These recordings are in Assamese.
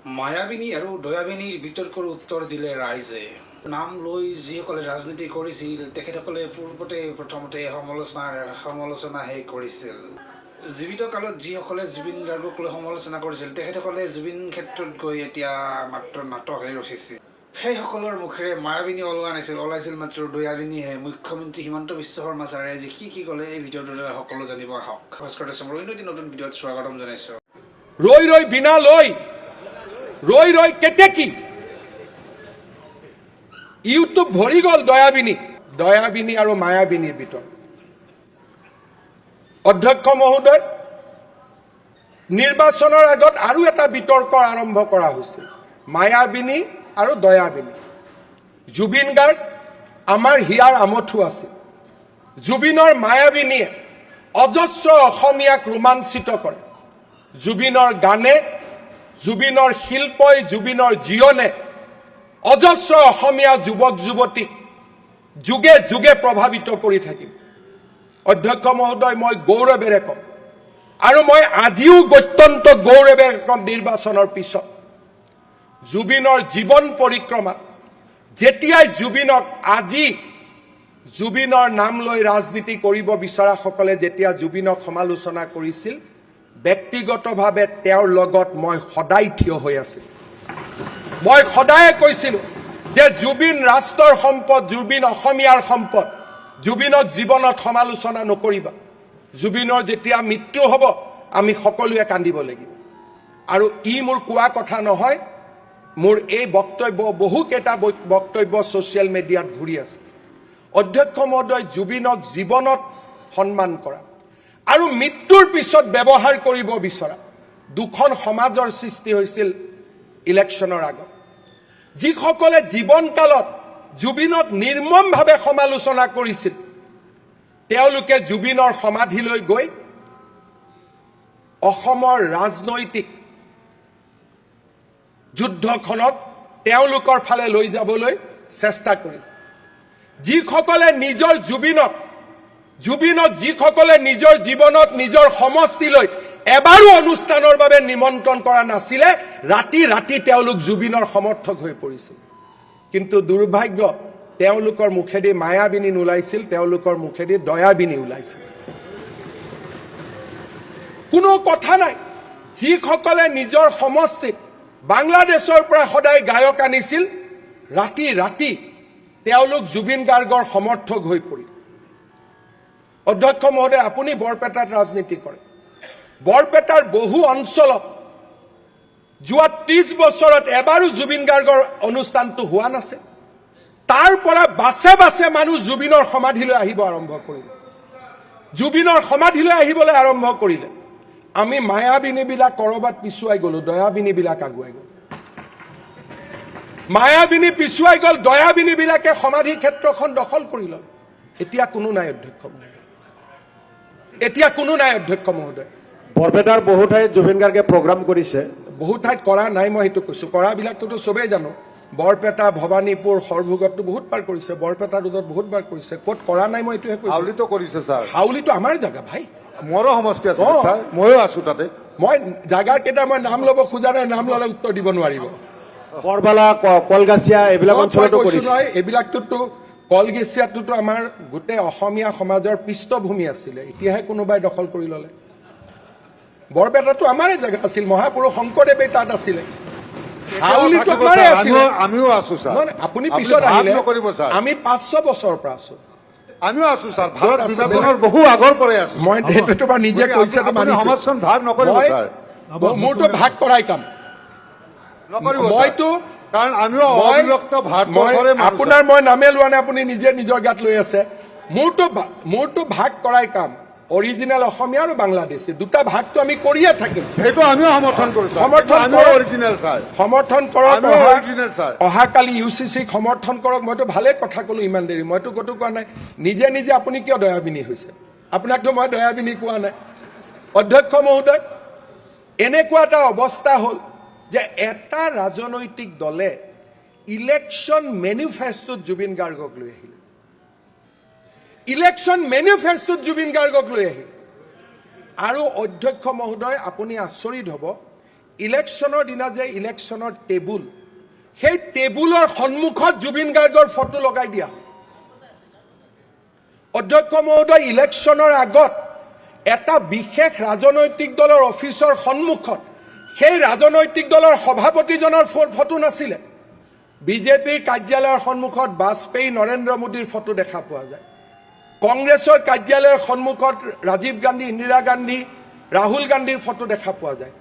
মায়াবিনী আৰু দয়াবিনীৰ বিতৰ্কৰ উত্তৰ দিলে ৰাইজে। নাম লৈ যিসকলে ৰাজনীতি কৰিছিল তেখেতসকলে প্ৰথমতে সমালোচনাহে কৰিছিল। জীৱিত কালত যিসকলে জুবিন গাৰ্গক লৈ সমালোচনা কৰিছিল তেখেতসকলে জুবিন ক্ষেত্ৰত গৈ এতিয়া মাত্ৰ নাটকহে ৰচিছিল। সেইসকলৰ মুখেৰে মায়াবিনী ওলাইছিল মাত্ৰ দয়াবিনীহে। মুখ্যমন্ত্ৰী হিমন্ত বিশ্ব শৰ্মা ছাৰে আজি কি ক'লে এই ভিডিঅ'টোৰ দ্বাৰা সকলো জানিব আহক। ভাস্কৰ দাসৰ অন্য এটি নতুন ভিডিঅ'ত স্বাগতম জনাইছোঁ। ৰৈ ৰৈ বিনা লৈ ৰৈ ৰৈ কেতেকী ইউটিউব ভৰি গ'ল দয়াবিনী আৰু মায়াবিনীৰ ভিতৰত। অধ্যক্ষ মহোদয়, নিৰ্বাচনৰ আগত আৰু এটা বিতৰ্ক আৰম্ভ কৰা হৈছিল, মায়াবিনী আৰু দয়াবিনী। জুবিন গাৰ্গ আমাৰ হিয়াৰ আমঠু আছিল। জুবিনৰ মায়াবিনীয়ে অজস্ৰ অসমীয়াক ৰোমাঞ্চিত কৰে। জুবিনৰ গানে, জুবিনৰ শিল্পই, জুবিনৰ জীৱনে অজস্ৰ অসমীয়া যুৱক যুৱতীক যুগে যুগে প্ৰভাৱিত কৰি থাকিব। অধ্যক্ষ মহোদয়, মই গৌৰৱেৰে কম আৰু মই আজিও অত্যন্ত গৌৰৱেৰে কম, নিৰ্বাচনৰ পিছত জুবিনৰ জীৱন পৰিক্ৰমাত যেতিয়াই জুবিনৰ নাম লৈ ৰাজনীতি কৰিব বিচৰাসকলে যেতিয়া জুবিনক সমালোচনা কৰিছিল, ব্যক্তিগতভাৱে তেওঁৰ লগত মই সদায় থিয় হৈ আছিলোঁ। মই সদায় কৈছিলোঁ যে জুবিন ৰাষ্ট্ৰৰ সম্পদ, জুবিন অসমীয়াৰ সম্পদ। জুবিনক জীৱনত সমালোচনা নকৰিবা। জুবিনৰ যেতিয়া মৃত্যু হ'ব আমি সকলোৱে কান্দিব লাগিব। আৰু মোৰ কোৱা কথা নহয়, মোৰ এই বক্তব্য, বহুকেইটা বক্তব্য ছ'চিয়েল মিডিয়াত ঘূৰি আছে। অধ্যক্ষ মহোদয়, জুবিনক জীৱনত সন্মান কৰা আৰু মৃত্যুৰ পিছত ব্যৱহাৰ কৰিব বিচৰা দুখন সমাজৰ সৃষ্টি হৈছিল ইলেকশ্যনৰ আগত। যিসকলে জীৱনকালত জুবিনক নিৰ্মমভাৱে সমালোচনা কৰিছিল তেওঁলোকে জুবিনৰ সমাধিলৈ গৈ অসমৰ ৰাজনৈতিক যুদ্ধখনক তেওঁলোকৰ ফালে লৈ যাবলৈ চেষ্টা কৰিল। যিসকলে জুবিনক যিসকলে নিজৰ জীৱনত নিজৰ সমষ্টিলৈ এবাৰো অনুষ্ঠানৰ বাবে নিমন্ত্ৰণ কৰা নাছিলে, ৰাতি ৰাতি তেওঁলোক জুবিনৰ সমৰ্থক হৈ পৰিছিল। কিন্তু দুৰ্ভাগ্য, তেওঁলোকৰ মুখেদি মায়াবিনী নোলাইছিল, তেওঁলোকৰ মুখেদি দয়াবিনী ওলাইছিল। কোনো কথা নাই। যিসকলে নিজৰ সমষ্টিত বাংলাদেশৰ পৰা সদায় গায়ক আনিছিল, ৰাতি ৰাতি তেওঁলোক জুবিন গাৰ্গৰ সমৰ্থক হৈ পৰিল। অধ্যক্ষ মহোদয়, আপুনি বৰপেটাত ৰাজনীতি কৰে। বৰপেটাৰ বহু অঞ্চলত যোৱা 30 বছৰত এবাৰো জুবিন গাৰ্গৰ অনুষ্ঠানটো হোৱা নাছিল। তাৰ পৰা বাছে বাছে মানুহ জুবিনৰ সমাধিলৈ আহিবলৈ আৰম্ভ কৰিলে। আমি মায়াবিনীবিলাক ক'ৰবাত পিছুৱাই গ'লো, দয়াবিনীবিলাক আগুৱাই গ'ল। মায়াবিনী পিছুৱাই গ'ল, দয়াবিনীবিলাকে সমাধি ক্ষেত্ৰখন দখল কৰি ল'লে। এতিয়া কোনো নাই অধ্যক্ষ মহোদয়। বৰপেটাৰ বহু ঠাইত জুবিন গাৰ্গে প্ৰগ্ৰাম কৰিছে। বহু ঠাইত কৰা নাই, মই সেইটো কৈছোঁ। কৰাবিলাকতো চবেই জানো। বৰপেটা, ভৱানীপুৰ, সৰভোগতটো বহুত বাৰ কৰিছে, বৰপেটা ৰোডত বহুত বাৰ কৰিছে। ক'ত কৰা নাই মই এইটোহে কৈছোঁ। হাউলিতো কৰিছে ছাৰ। হাউলিটো আমাৰ জেগা ভাই, মোৰো সমষ্টি আছে ছাৰ, ময়ো আছো তাতে। মই জাগাৰ কেইটা মই নাম ল'ব খোজা নাই, নাম ল'লে উত্তৰ দিব নোৱাৰিব। বৰবালা, কলগাছিয়া এইবিলাক অঞ্চলতো কৰিছে নহয়। এইবিলাকটোতো কলগেছিয়াটোতো আমাৰ গোটেই অসমীয়া সমাজৰ পৃষ্ঠভূমি আছিলে, এতিয়াহে কোনোবাই দখল কৰি ল'লে। বৰপেটাটো আমাৰে জেগা আছিল, মহাপুৰুষ শংকৰদেৱে তাত আছিলে। হাউলিটো আমাৰে আছিল। আমিও আছো ছাৰ। আপুনি পিছত আহিলে, আমি 500 বছৰৰ পৰা আছো। আমিও আছো ছাৰ। ভাৰত বিভাজনৰ বহু আগৰ পৰাই আছো। মই সেইটো বা নিজে কৈছে, সমাজখন ভাগ নকৰিব ছাৰ। মোৰতো ভাগ কৰাই কাম নকৰিব মইতো, কাৰণ আমিও অবিভক্ত ভাৰতবৰ্ষৰে মানুহ। আপোনাৰ মই নামে লোৱা নাই, আপুনি নিজে নিজৰ গাত লৈ আছে। মোৰতো ভাগ কৰাই কাম। অৰিজিনেল অসমীয়া আৰু বাংলাদেশী দুটা ভাগটো আমি কৰিয়ে থাকিম। সেইটো আমিও সমৰ্থন কৰিছো। সমৰ্থন কৰক। অহাকালি UCC-ক সমৰ্থন কৰক। মইতো ভালে কথা ক'লো ইমান দেৰি, মইতো ক'তো কোৱা নাই। নিজে নিজে আপুনি কিয় দয়াবিনী হৈছে? আপোনাকতো মই দয়াবিনী কোৱা নাই। অধ্যক্ষ মহোদয়, এনেকুৱা এটা অৱস্থা হ'ল যে এটা ৰাজনৈতিক দলে ইলেকশ্যন মেনিফেষ্টোত জুবিন গাৰ্গক লৈ আহিলে। আৰু অধ্যক্ষ মহোদয়, আপুনি আচৰিত হ'ব, ইলেকশ্যনৰ দিনা যে ইলেকশ্যনৰ টেবুল, সেই টেবুলৰ সন্মুখত জুবিন গাৰ্গৰ ফটো লগাই দিয়া। অধ্যক্ষ মহোদয়, ইলেকশ্যনৰ আগত এটা বিশেষ ৰাজনৈতিক দলৰ অফিচৰ সন্মুখত সেই ৰাজনৈতিক দলৰ সভাপতিজনৰ ফটো নাছিলে। বিজেপিৰ কাৰ্যালয়ৰ সন্মুখত বাজপেয়ী, নৰেন্দ্ৰ মোদীৰ ফটো দেখা পোৱা যায়। কংগ্ৰেছৰ কাৰ্যালয়ৰ সন্মুখত ৰাজীৱ গান্ধী, ইন্দিৰা গান্ধী, ৰাহুল গান্ধীৰ ফটো দেখা পোৱা যায়।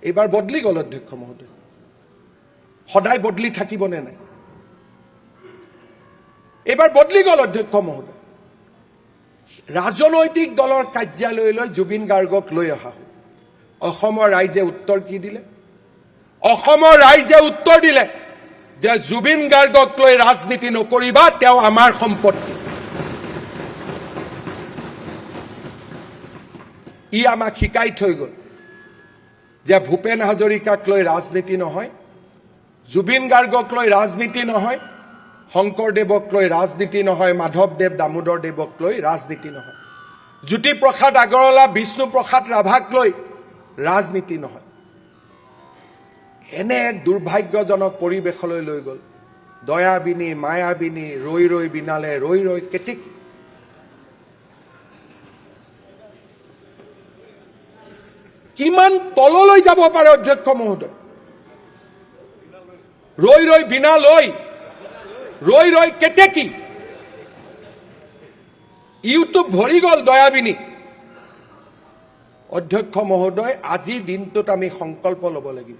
এইবাৰ বদলি গ'ল অধ্যক্ষ মহোদয়, সদায় বদলি থাকিবনে নাই? এইবাৰ বদলি গ'ল অধ্যক্ষ মহোদয়। ৰাজনৈতিক দলৰ কাৰ্যালয়লৈ জুবিন গাৰ্গক লৈ অহা হ'ল। অসমৰ ৰাইজে উত্তৰ কি দিলে? অসমৰ ৰাইজে উত্তৰ দিলে যে জুবিন গাৰ্গক লৈ ৰাজনীতি নকৰিবা, তেওঁ আমাৰ সম্পত্তি। ই আমাক শিকাই থৈ গ'ল যে ভূপেন হাজৰিকাক লৈ ৰাজনীতি নহয়, জুবিন গাৰ্গক লৈ ৰাজনীতি নহয়, শংকৰদেৱক লৈ ৰাজনীতি নহয়, মাধৱদেৱ দামোদৰদেৱক লৈ ৰাজনীতি নহয়, জ্যোতিপ্ৰসাদ আগৰৱালা, বিষ্ণুপ্ৰসাদ ৰাভাক লৈ ৰাজনীতি নহয়। এনে এক দুৰ্ভাগ্যজনক পৰিৱেশলৈ লৈ গ'ল। দয়াবিনী, মায়াবিনী, ৰৈ ৰৈ বিনালে, ৰৈ ৰৈ কেতেকী। কিমান তললৈ যাব পাৰে অধ্যক্ষ মহোদয়? ৰৈ ৰৈ বিনালৈ, ৰৈ ৰৈ কেতেকী। ইউটিউব ভৰি গ'ল দয়াবিনী। অধ্যক্ষ মহোদয়, আজিৰ দিনটোত আমি সংকল্প ল'ব লাগিব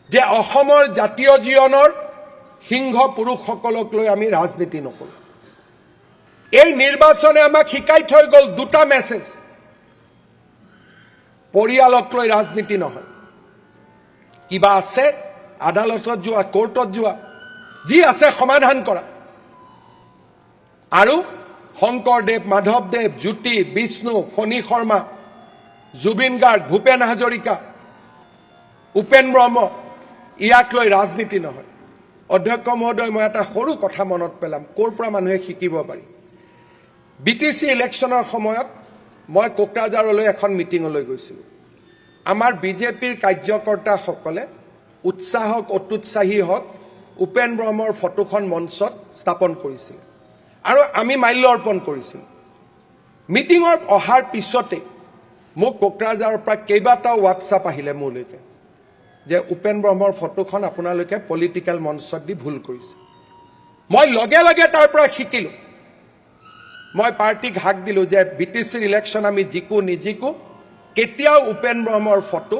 যে অসমৰ জাতীয় জীৱনৰ সিংহ পুৰুষসকলক লৈ আমি ৰাজনীতি নকৰোঁ। এই নিৰ্বাচনে আমাক শিকাই থৈ গ'ল দুটা মেছেজ। পৰিয়ালক লৈ ৰাজনীতি নহয়, কিবা আছে আদালতত যোৱা, কোৰ্টত যোৱা, যি আছে সমাধান কৰা। আৰু শংকৰদেৱ, মাধৱদেৱ, জ্যোতি, বিষ্ণু, ফণী শৰ্মা, জুবিন গাৰ্গ, ভূপেন হাজৰিকা, উপেন ব্ৰহ্ম, ইয়াক লৈ ৰাজনীতি নহয়। অধ্যক্ষ মহোদয়, মই এটা সৰু কথা মনত পেলাম, ক'ৰ পৰা মানুহে শিকিব পাৰি। BTC ইলেকশ্যনৰ সময়ত মই কোকৰাঝাৰলৈ এখন মিটিঙলৈ গৈছিলোঁ। আমাৰ বিজেপিৰ কাৰ্যকৰ্তাসকলে উৎসাহ হওক, অত্যুৎসাহী হওক, উপেন ব্ৰহ্মৰ ফটোখন মঞ্চত স্থাপন কৰিছিল আৰু আমি মাল্য অৰ্পণ কৰিছিলোঁ। মিটিঙৰ অহাৰ পিছতে মোক কোকৰাঝাৰৰ পৰা কেইবাটাও হোৱাটছআপ আহিলে মোলৈকে যে উপেন ব্ৰহ্মৰ ফটোখন আপোনালোকে পলিটিকেল মঞ্চত দি ভুল কৰিছে। মই লগে লগে তাৰ পৰা শিকিলোঁ। মই পাৰ্টিক হাক দিলোঁ যে BTCৰ ইলেকশ্যন আমি জিকো নিজিকো, কেতিয়াও উপেন ব্ৰহ্মৰ ফটো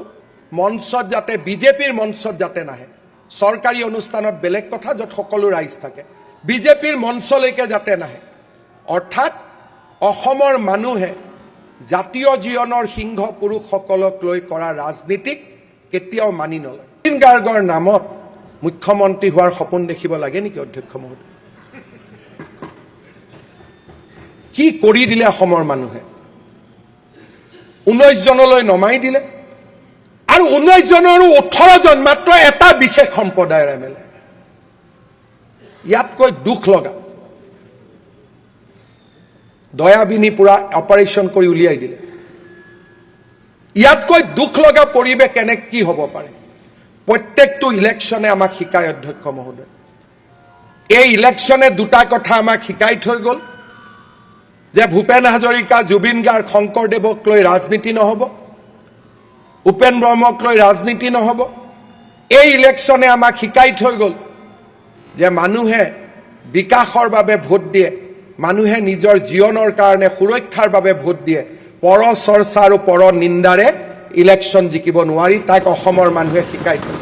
মঞ্চত যাতে, বিজেপিৰ মঞ্চত যাতে নাহে। চৰকাৰী অনুষ্ঠানত বেলেগ কথা, য'ত সকলো ৰাইজ থাকে, বিজেপিৰ মঞ্চলৈকে যাতে নাহে। অৰ্থাৎ অসমৰ মানুহে জাতীয় জীৱনৰ সিংহ পুৰুষসকলক লৈ কৰা ৰাজনীতিক কেতিয়াও মানি নলয়। জুবিন গাৰ্গৰ নামত মুখ্যমন্ত্ৰী হোৱাৰ সপোন দেখিব লাগে নেকি অধ্যক্ষ মহোদয়? কি কৰি দিলে অসমৰ মানুহে? 19 জনলৈ নমাই দিলে আৰু 19 জনৰো 18 জন মাত্ৰ এটা বিশেষ সম্প্ৰদায়ৰ MLA। ইয়াতকৈ দুখ লগা। দয়াবিনী পুৰা অপাৰেশ্যন কৰি উলিয়াই দিলে। ইয়াতকৈ দুখ লগা পৰিৱেশ কি হ'ব পাৰে? প্ৰত্যেকটো ইলেকশ্যনে আমাক শিকায় অধ্যক্ষ মহোদয়। এই ইলেকশ্যনে দুটা কথা আমাক শিকাই থৈ গ'ল যে ভূপেন হাজৰিকা, জুবিন গাৰ্গ, শংকৰদেৱক লৈ ৰাজনীতি নহ'ব, উপেন ব্ৰহ্মক লৈ ৰাজনীতি নহ'ব। এই ইলেকশ্যনে আমাক শিকাই থৈ গ'ল যে মানুহে বিকাশৰ বাবে ভোট দিয়ে, মানুহে নিজৰ জীৱনৰ কাৰণে সুৰক্ষাৰ বাবে ভোট দিয়ে। পৰ চৰ্চা আৰু পৰ নিন্দাৰে ইলেকশ্যন জিকিব নোৱাৰি, তাক অসমৰ মানুহে শিকাই থৈ।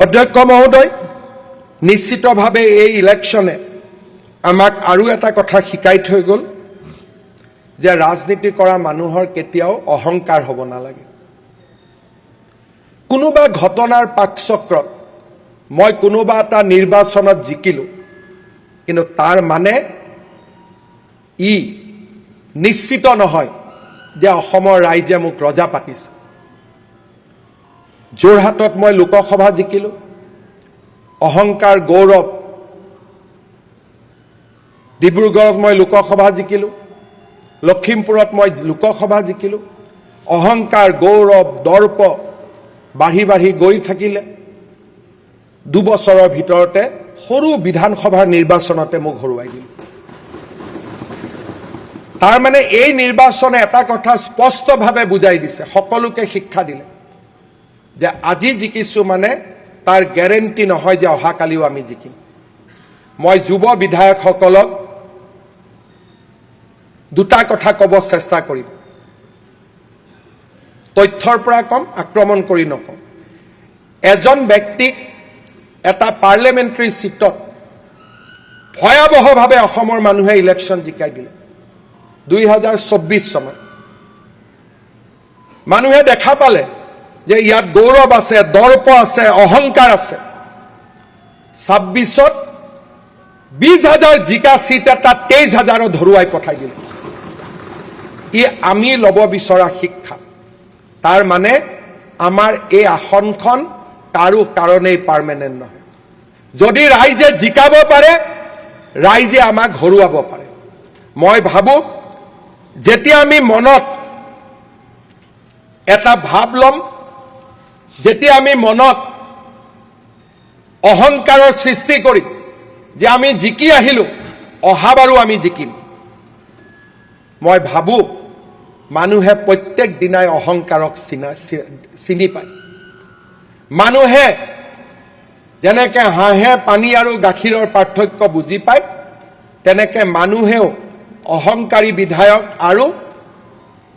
অধ্যক্ষ মহোদয়, নিশ্চিতভাৱে এই ইলেকশ্যনে আমাক আৰু এটা কথা শিকাই থৈ গ'ল যে ৰাজনীতি কৰা মানুহৰ কেতিয়াও অহংকাৰ হ'ব নালাগে। কোনোবা ঘটনাৰ পাকচক্ৰত মই কোনোবা এটা নিৰ্বাচনত জিকিলোঁ, কিন্তু তাৰ মানে ই নিশ্চিত নহয় যে অসমৰ ৰাইজে মোক ৰজা পাতিছে। যোৰহাটত মই লোকসভা জিকিলোঁ, অহংকাৰ, গৌৰৱ। ডিব্ৰুগড়ত মই লোকসভা জিকিলোঁ, লখিমপুৰত মই লোকসভা জিকিলোঁ। অহংকাৰ, গৌৰৱ, দৰ্প বাঢ়ি বাঢ়ি গৈ থাকিলে 2 বছৰৰ ভিতৰতে সৰু বিধানসভাৰ নিৰ্বাচনতে মোক হৰুৱাই দিলে তাৰ মানে এই নিৰ্বাচনে এটা কথা স্পষ্টভাৱে বুজাই দিছে সকলোকে শিক্ষা দিলে যে আজি জিকিছো মানে তাৰ গ্যাৰেণ্টি নহয় যে অহা কালিও আমি জিকিম মই যুৱ বিধায়কসকলক দুটা কথা ক'ব চেষ্টা কৰিম তথ্যৰ পৰা কম আক্ৰমণ কৰি নকম এজন ব্যক্তিক এটা পাৰ্লামেণ্টাৰী সিটত ভয়াবহভাৱে অসমৰ মানুহে ইলেকশ্যন জিকাই দিলে 2024 চনত মানুহে দেখা পালে যে ইয়াত গৌৰৱ আছে দৰ্প আছে অহংকাৰ আছে 26ত 20,000 জিকা সিট এটা 23,000 ধৰুৱাই পঠাই দিলে ই আমি ল'ব বিচৰা শিক্ষা তাৰ মানে আমাৰ এই আসনখন কাৰো কাৰণেই পাৰ্মানেণ্ট নহয় যদি ৰাইজে জিকাব পাৰে ৰাইজে আমাক হৰুৱাব পাৰে মই ভাবো যেতিয়া আমি মনত এটা ভাব লম যেতিয়া আমি মনত অহংকাৰৰ সৃষ্টি কৰি যে আমি জিকি আহিলো অহাবাৰো আমি জিকিম মই ভাবো মানুহে প্ৰত্যেক দিনাই অহংকাৰক চিনি পায় মানুহে যেনেকে হাঁহে পানী আৰু গাখীৰৰ পাৰ্থক্য বুজি পায় তেনেকে মানুহেও অহংকাৰী বিধায়ক আৰু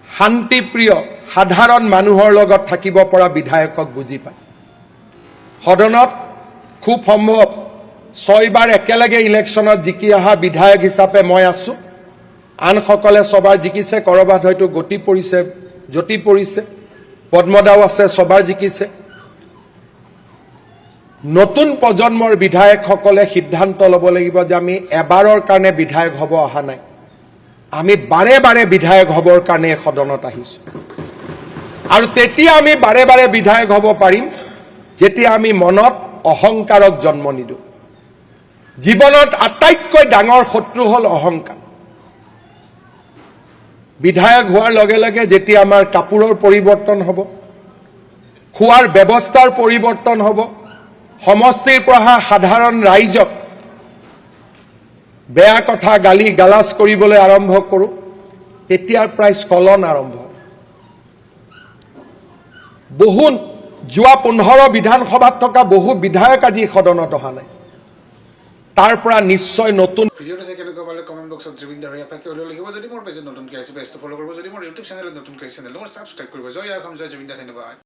শান্তিপ্ৰিয় সাধাৰণ মানুহৰ লগত থাকিব পৰা বিধায়কক বুজি পায় সদনত খুব সম্ভৱ 6 বাৰ একেলগে ইলেকশ্যনত জিকি অহা বিধায়ক হিচাপে মই আছো আনসকলে সবাৰ জিকিছে কৰবাত হয়তো গতি পৰিছে জ্যোতি পৰিছে পদ্মদাও আছে সবাৰ জিকিছে নতুন প্ৰজন্মৰ বিধায়কসকলে সিদ্ধান্ত ল'ব লাগিব যে আমি এবাৰৰ কাৰণে বিধায়ক হ'ব অহা নাই আমি বাৰে বাৰে বিধায়ক হ'বৰ কাৰণে সদনত আহিছো আৰু তেতিয়া আমি বাৰে বাৰে বিধায়ক হ'ব পাৰিম যেতিয়া আমি মনত অহংকাৰক জন্ম নিদো জীৱনত আটাইতকৈ ডাঙৰ শত্ৰু হ'ল অহংকাৰ বিধায়ক হোৱাৰ লগে লগে যেতিয়া আমাৰ কাপোৰৰ পৰিৱৰ্তন হ'ব খোৱাৰ ব্যৱস্থাৰ পৰিৱৰ্তন হ'ব সমষ্টিৰ পৰা সাধাৰণ ৰাইজক বেয়া কথা গালি গালাজ কৰিবলৈ আৰম্ভ কৰো তেতিয়াৰ প্ৰায় স্খলন আৰম্ভ বহু যোৱা 15 বিধানসভাত থকা বহু বিধায়ক আজি সদনত অহা নাই তাৰ পৰা নিশ্চয় নতুন ভিডিওটো চাই কেনেকুৱা পালে কমেণ্ট বক্সত জুবিন দাৰ এফাকে উলিয়াব লাগিব যদি মোৰ পেজত নতুনকৈ আহিছে পেজটো ফ'ল' কৰিব যদি মোৰ ইউটিউব চেনেলত নতুনকৈ চেনেলটো মোৰ ছাবস্ক্ৰাইব কৰিব জয় অসম জয় জুবিন দা ধন্যবাদ